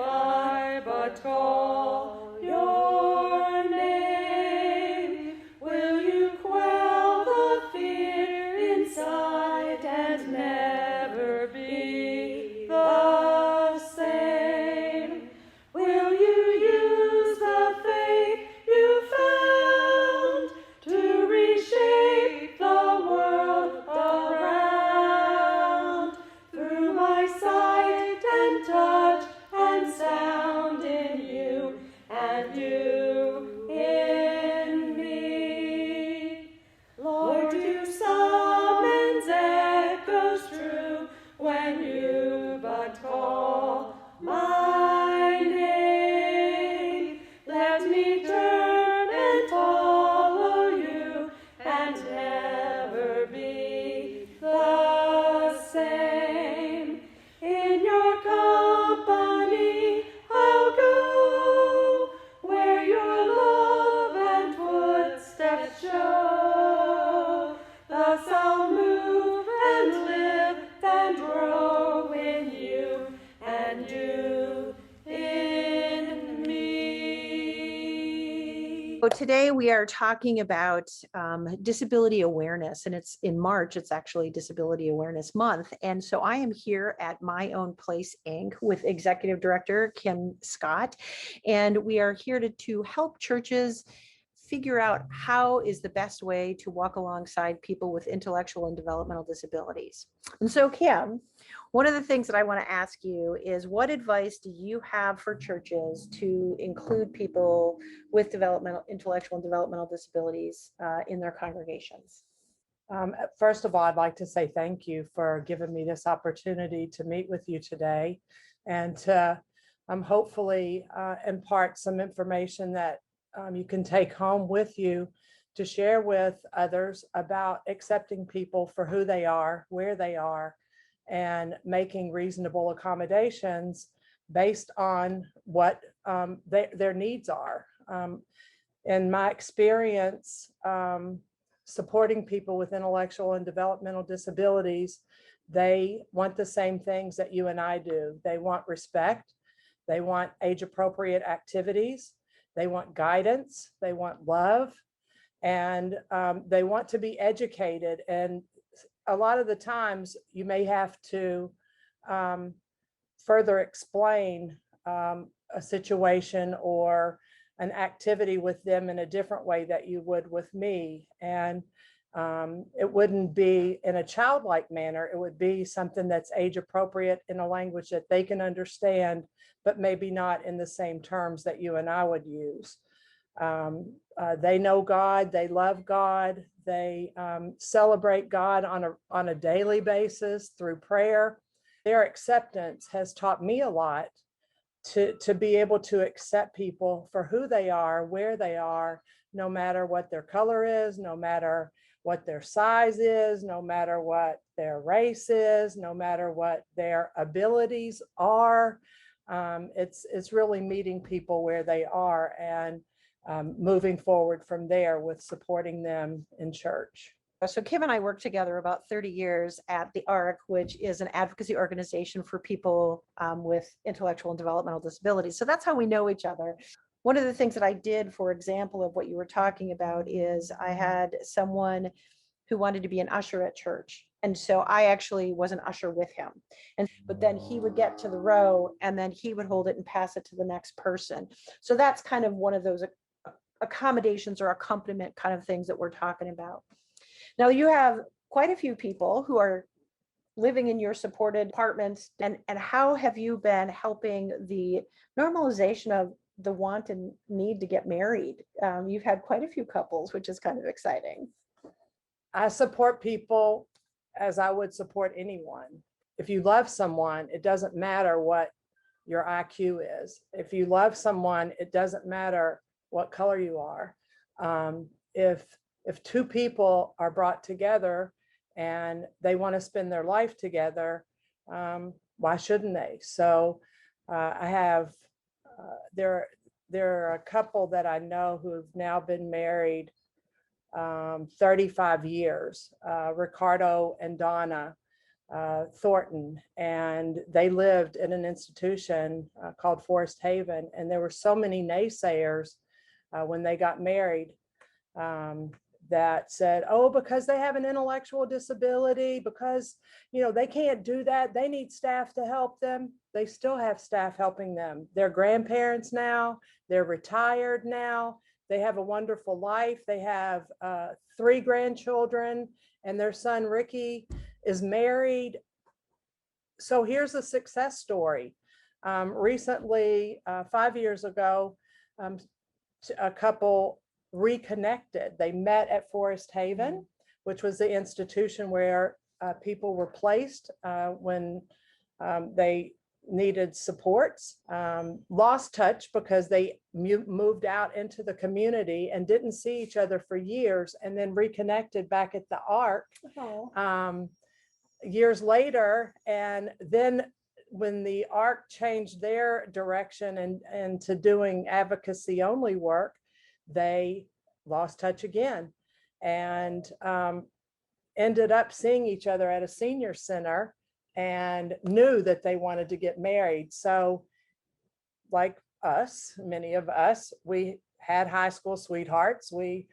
I but call your name, will you quell the fear inside and never be the same? Will you use the faith you found to reshape the world around? Through my sight and touch and sound, in you and you in me. Lord, do summons echoes true when you but call my name. Let me turn and follow you and never be the same. In your company I'll go, where your love and footsteps show. Thus I'll move and live and grow in you and you in me. So today we are talking about disability awareness, and it's in March. It's actually Disability Awareness Month. And so I am here at My Own Place, Inc. with Executive Director Kim Scott, and we are here to help churches figure out how is the best way to walk alongside people with intellectual and developmental disabilities. And so, Kim, one of the things that I want to ask you is, what advice do you have for churches to include people with intellectual and developmental disabilities in their congregations? First of all, I'd like to say thank you for giving me this opportunity to meet with you today and to hopefully impart some information that you can take home with you to share with others about accepting people for who they are, where they are, and making reasonable accommodations based on what their needs are. In my experience, supporting people with intellectual and developmental disabilities, they want the same things that you and I do. They want respect, they want age-appropriate activities, they want guidance, they want love, and they want to be educated. And a lot of the times you may have to further explain a situation or an activity with them in a different way that you would with me. And it wouldn't be in a childlike manner. It would be something that's age appropriate in a language that they can understand, but maybe not in the same terms that you and I would use. They know God, they love God, they celebrate God on a daily basis through prayer. Their acceptance has taught me a lot to be able to accept people for who they are, where they are, no matter what their color is, no matter what their size is, no matter what their race is, no matter what their abilities are. It's really meeting people where they are and moving forward from there with supporting them in church. So Kim and I worked together about 30 years at the ARC, which is an advocacy organization for people with intellectual and developmental disabilities. So that's how we know each other. One of the things that I did, for example, of what you were talking about, is I had someone who wanted to be an usher at church. And so I actually was an usher with him. But then he would get to the row and then he would hold it and pass it to the next person. So that's kind of one of those accommodations or accompaniment kind of things that we're talking about. Now you have quite a few people who are living in your supported apartments, and how have you been helping the normalization of the want and need to get married? You've had quite a few couples, which is kind of exciting. I support people as I would support anyone. If you love someone, it doesn't matter what your IQ is. If you love someone, it doesn't matter what color you are. If two people are brought together and they want to spend their life together, why shouldn't they? So I have, there are a couple that I know who have now been married 35 years, Ricardo and Donna. Thornton, and they lived in an institution called Forest Haven. And there were so many naysayers when they got married that said, oh, because they have an intellectual disability, because, you know, they can't do that. They need staff to help them. They still have staff helping them. They're grandparents now. They're retired now. They have a wonderful life. They have 3 grandchildren, and their son, Ricky, is married. So here's a success story. Recently, 5 years ago, a couple reconnected. They met at Forest Haven, which was the institution where people were placed when they needed supports, lost touch because they moved out into the community and didn't see each other for years, and then reconnected back at the Ark years later. And then when the Ark changed their direction and to doing advocacy only work, they lost touch again, and ended up seeing each other at a senior center and knew that they wanted to get married. So like us, many of us, we had high school sweethearts. We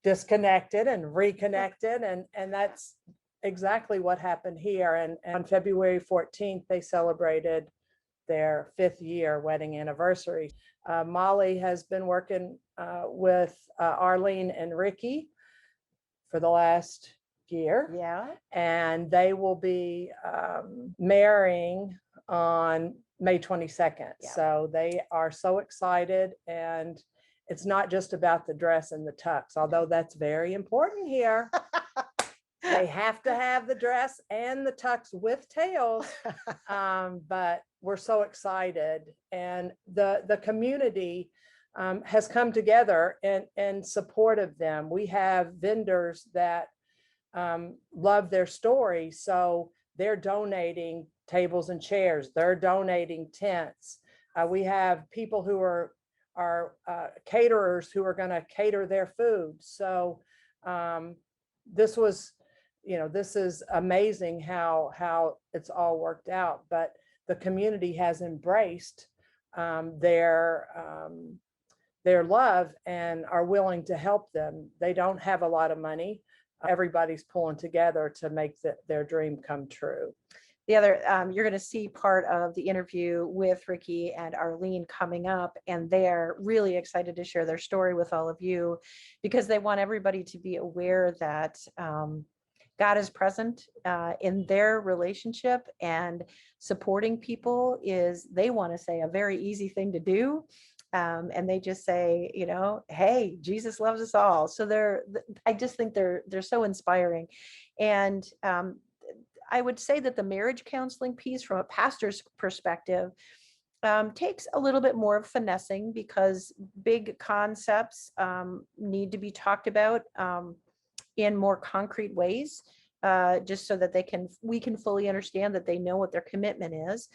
disconnected and reconnected, and that's exactly what happened here. And on February 14th, they celebrated their 5th year wedding anniversary. Molly has been working with Arlene and Ricky for the last year. Yeah. And they will be marrying on May 22nd. Yeah. So they are so excited. And it's not just about the dress and the tux, although that's very important here. They have to have the dress and the tux with tails. But we're so excited. And the community has come together in support of them. We have vendors that love their story. So they're donating tables and chairs. They're donating tents. We have people who are caterers who are going to cater their food. So this was, this is amazing how it's all worked out. But the community has embraced their love and are willing to help them. They don't have a lot of money. Everybody's pulling together to make their dream come true. The other, you're going to see part of the interview with Ricky and Arlene coming up, and they're really excited to share their story with all of you because they want everybody to be aware that God is present in their relationship, and supporting people is, they want to say, a very easy thing to do. And they just say, hey, Jesus loves us all. So I just think they're so inspiring. And I would say that the marriage counseling piece from a pastor's perspective takes a little bit more of finessing, because big concepts need to be talked about in more concrete ways, just so that we can fully understand that they know what their commitment is.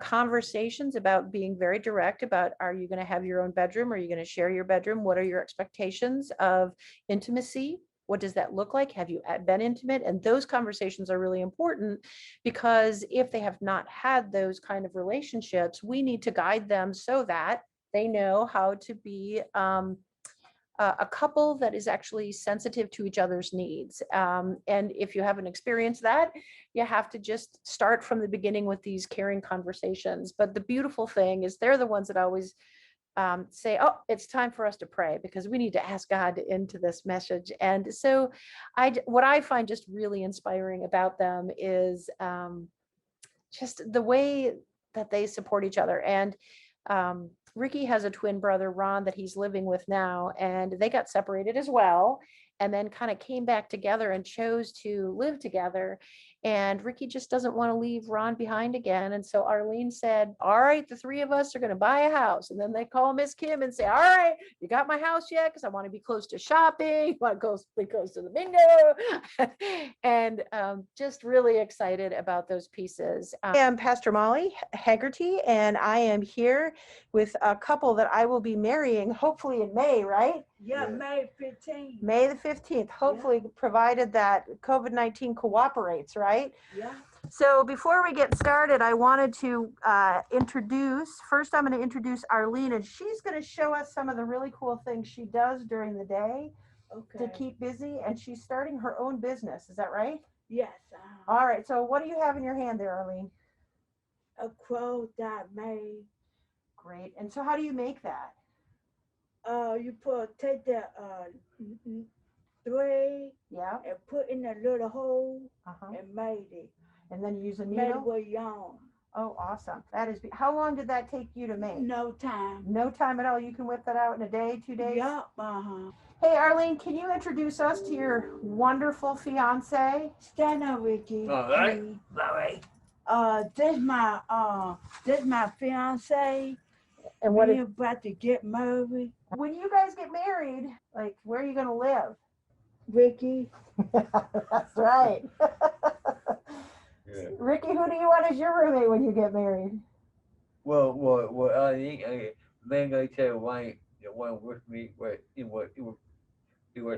Conversations about being very direct about, are you going to have your own bedroom? Are you going to share your bedroom? What are your expectations of intimacy? What does that look like? Have you been intimate? And those conversations are really important, because if they have not had those kind of relationships, we need to guide them so that they know how to be a couple that is actually sensitive to each other's needs. And if you haven't experienced that, you have to just start from the beginning with these caring conversations. But the beautiful thing is they're the ones that always say, oh, it's time for us to pray, because we need to ask God into this message. And so what I find just really inspiring about them is just the way that they support each other. And Ricky has a twin brother, Ron, that he's living with now, and they got separated as well, and then kind of came back together and chose to live together. And Ricky just doesn't want to leave Ron behind again. And so Arlene said, all right, the 3 of us are going to buy a house. And then they call Miss Kim and say, all right, you got my house yet? Because I want to be close to shopping, want to be close to the bingo. And just really excited about those pieces. I am Pastor Molly Haggerty, and I am here with a couple that I will be marrying hopefully in May, right? Yeah, May 15th. May the 15th, hopefully, provided that COVID-19 cooperates, right? right? Yeah. So before we get started, I wanted to first I'm going to introduce Arlene, and she's going to show us some of the really cool things she does during the day Okay. to keep busy, and she's starting her own business. Is that right? Yes. All right. So what do you have in your hand there, Arlene? A crow that made. Great. And so how do you make that? You take the thread Yeah. and put in a little hole Uh-huh. and made it. And then you use a Made it needle? with yarn. Oh, awesome. How long did that take you to make? No time. No time at all. You can whip that out in a day, 2 days? Yup. Uh-huh. Hey, Arlene, can you introduce us to your wonderful fiance? Stand up, Ricky. All right. please. All right. This my fiance. And what We about to get married. when you guys get married, like, where are you going to live? Ricky. That's right. Yeah. Ricky, who do you want as your roommate when you get married? Well, I think then I tell one the one with me, but it was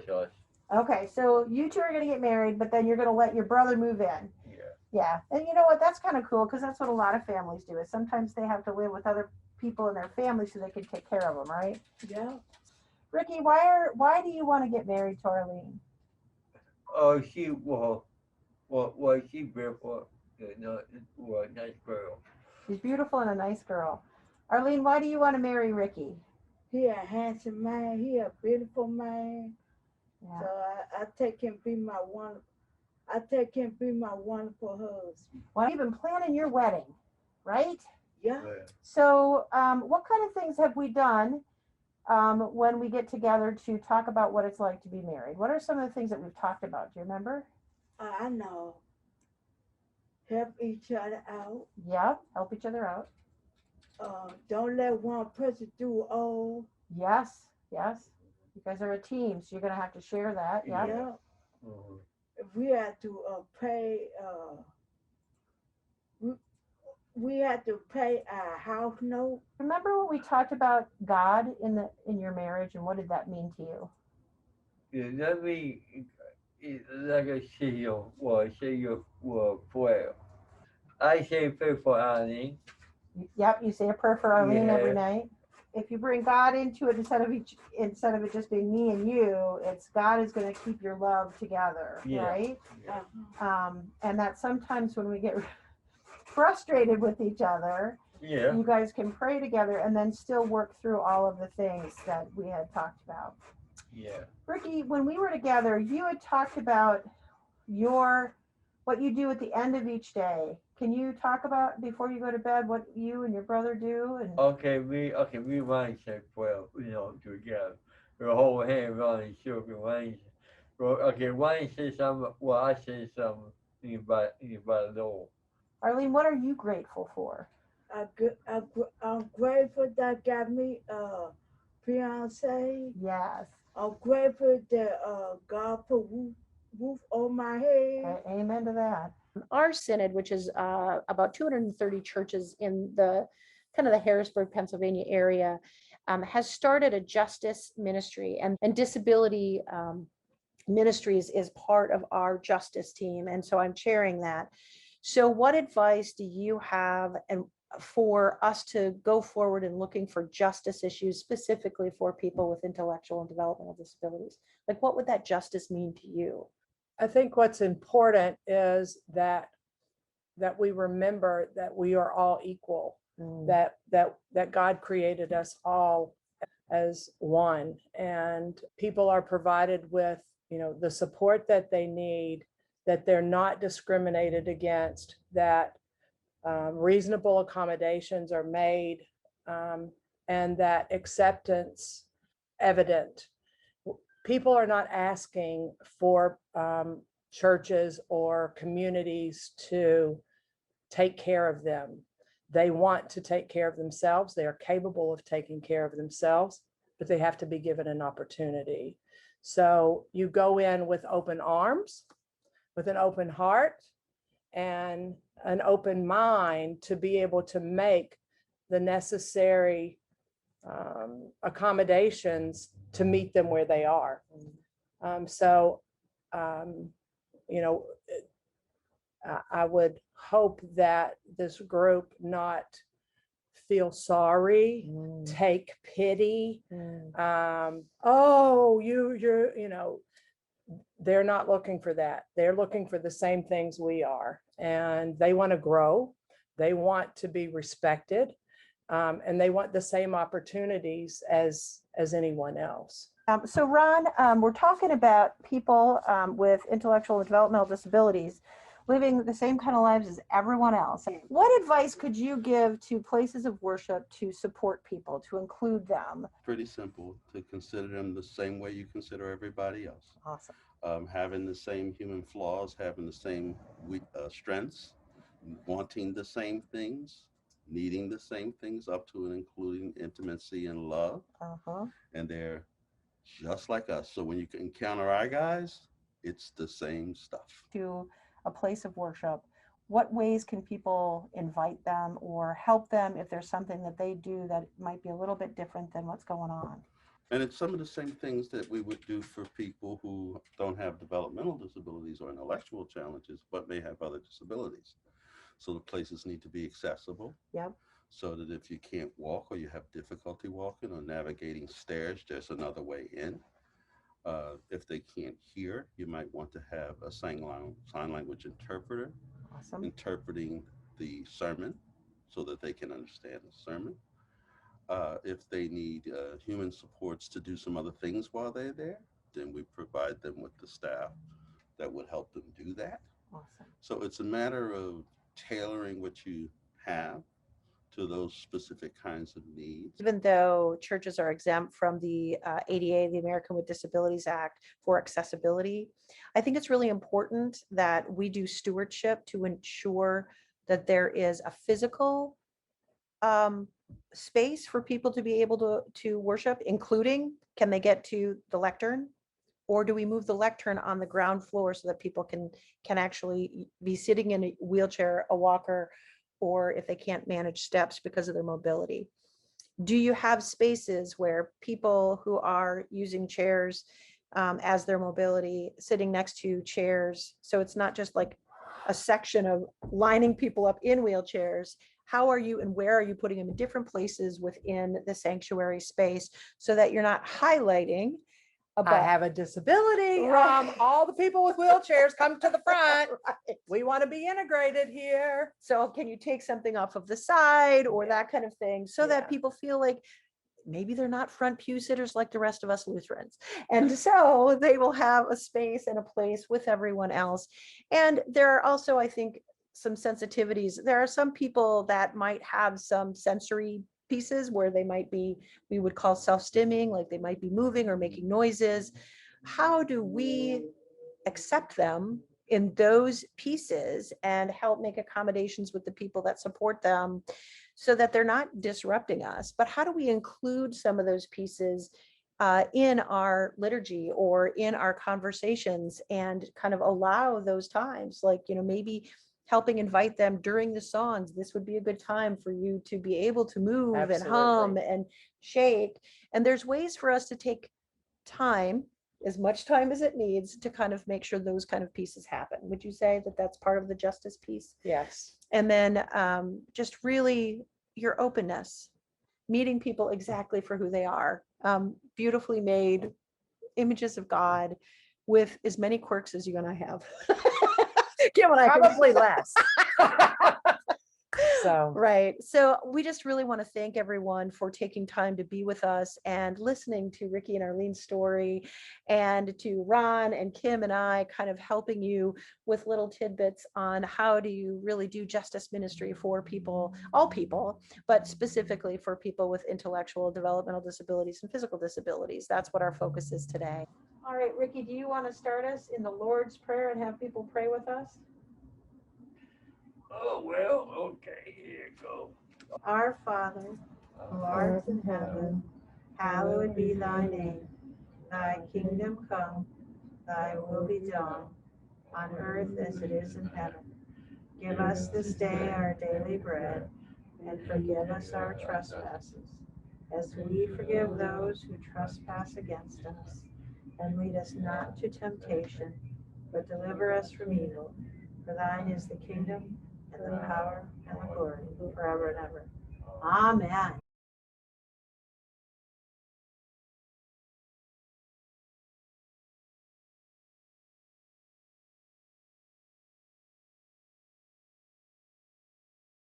us. Okay, so you two are going to get married, but then you're going to let your brother move in. Yeah. Yeah, and you know what? That's kind of cool because that's what a lot of families do. Is sometimes they have to live with other people in their family so they can take care of them, right? Yeah. Ricky, why do you want to get married to Arlene? She beautiful, nice girl. She's beautiful and a nice girl. Arlene, why do you want to marry Ricky? He a handsome man. He a beautiful man. Yeah. So I take him be my one. I take him be my wonderful husband. Well, you've been planning your wedding, right? Yeah. Yeah. So, what kind of things have we done when we get together to talk about what it's like to be married? What are some of the things that we've talked about? Do you remember? I know. Help each other out. Yeah, help each other out. Don't let one person do all. Yes, yes. You guys are a team, so you're going to have to share that. Yeah. Yeah. Mhm. We have to pay. We have to pay our house note. Remember when we talked about God in your marriage, and what did that mean to you? Yeah, that means like I say your prayer. I say pray for Arlene. Yep, you say a prayer for Arlene every Yeah. night. If you bring God into it instead of it just being me and you, it's God is going to keep your love together, Yeah. right? Uh-huh. And that sometimes when we get frustrated with each other, Yeah. you guys can pray together and then still work through all of the things that we had talked about. Yeah. Ricky, when we were together, you had talked about what you do at the end of each day. Can you talk about before you go to bed what you and your brother do? And We want to say prayer, together. The whole hand running sugar one. One say something, well I say something anybody know. Arlene, what are you grateful for? I'm grateful that got me a fiance. Yes. I'm grateful that God put roof on my head. Amen to that. Our synod, which is about 230 churches in the kind of the Harrisburg, Pennsylvania area, has started a justice ministry, and disability Ministries is part of our justice team. And so I'm chairing that. So what advice do you have and for us to go forward in looking for justice issues specifically for people with intellectual and developmental disabilities? Like, what would that justice mean to you? I think what's important is that we remember that we are all equal, that God created us all as one, and people are provided with, the support that they need, that they're not discriminated against, that reasonable accommodations are made, and that acceptance evident. People are not asking for churches or communities to take care of them. They want to take care of themselves. They are capable of taking care of themselves, but they have to be given an opportunity. So you go in with open arms, with an open heart, and an open mind to be able to make the necessary accommodations to meet them where they are. I would hope that this group not feel sorry, take pity. Oh, they're not looking for that. They're looking for the same things we are, and they want to grow. They want to be respected, and they want the same opportunities as anyone else. So Ron, we're talking about people with intellectual and developmental disabilities living the same kind of lives as everyone else. What advice could you give to places of worship to support people, to include them? Pretty simple, to consider them the same way you consider everybody else. Awesome. Having the same human flaws, having the same strengths, wanting the same things, needing the same things, up to and including intimacy and love. And they're just like us. So when you encounter our guys, it's the same stuff. To a place of worship, what ways can people invite them or help them if there's something that they do that might be a little bit different than what's going on? And it's some of the same things that we would do for people who don't have developmental disabilities or intellectual challenges, but may have other disabilities. So the places need to be accessible. Yep. So that if you can't walk or you have difficulty walking or navigating stairs, there's another way in. If they can't hear, you might want to have a sign language interpreter. Awesome. Interpreting the sermon so that they can understand the sermon. If they need human supports to do some other things while they're there, then we provide them with the staff that would help them do that. Awesome. So it's a matter of tailoring what you have to those specific kinds of needs. Even though churches are exempt from the ADA, the American with Disabilities Act, for accessibility, I think it's really important that we do stewardship to ensure that there is a physical space for people to be able to worship, including, can they get to the lectern? Or do we move the lectern on the ground floor so that people can actually be sitting in a wheelchair, a walker, or if they can't manage steps because of their mobility? Do you have spaces where people who are using chairs as their mobility, sitting next to chairs? So it's not just like a section of lining people up in wheelchairs. How are you and where are you putting them in different places within the sanctuary space so that you're not highlighting I have a disability. Right. All the people with wheelchairs come to the front. Right. We want to be integrated here. So can you take something off of the side or that kind of thing so that Yeah. people feel like maybe they're not front pew sitters like the rest of us Lutherans. And so they will have a space and a place with everyone else. And there are also, I think, some sensitivities. There are some people that might have some sensory pieces where they might be, we would call self-stimming, like they might be moving or making noises. How do we accept them in those pieces and help make accommodations with the people that support them so that they're not disrupting us? But how do we include some of those pieces in our liturgy or in our conversations and kind of allow those times, like, maybe helping invite them during the songs. This would be a good time for you to be able to move and hum and shake. And there's ways for us to take time, as much time as it needs, to kind of make sure those kind of pieces happen. Would you say that that's part of the justice piece? Yes. And then just really your openness, meeting people exactly for who they are, beautifully made images of God with as many quirks as you and I have. Probably less. So Right. So we just really want to thank everyone for taking time to be with us and listening to Ricky and Arlene's story, and to Ron and Kim and I kind of helping you with little tidbits on how do you really do justice ministry for people, all people, but specifically for people with intellectual, developmental disabilities and physical disabilities. That's what our focus is today. All right, Ricky, do you want to start us in the Lord's Prayer and have people pray with us? Oh, well, okay, here you go. Our Father, who art in heaven, hallowed be thy name. Thy kingdom come, thy will be done, on earth as it is in heaven. Give us this day our daily bread, and forgive us our trespasses, as we forgive those who trespass against us. And lead us not to temptation, but deliver us from evil. For thine is the kingdom and the power and the glory forever and ever. Amen.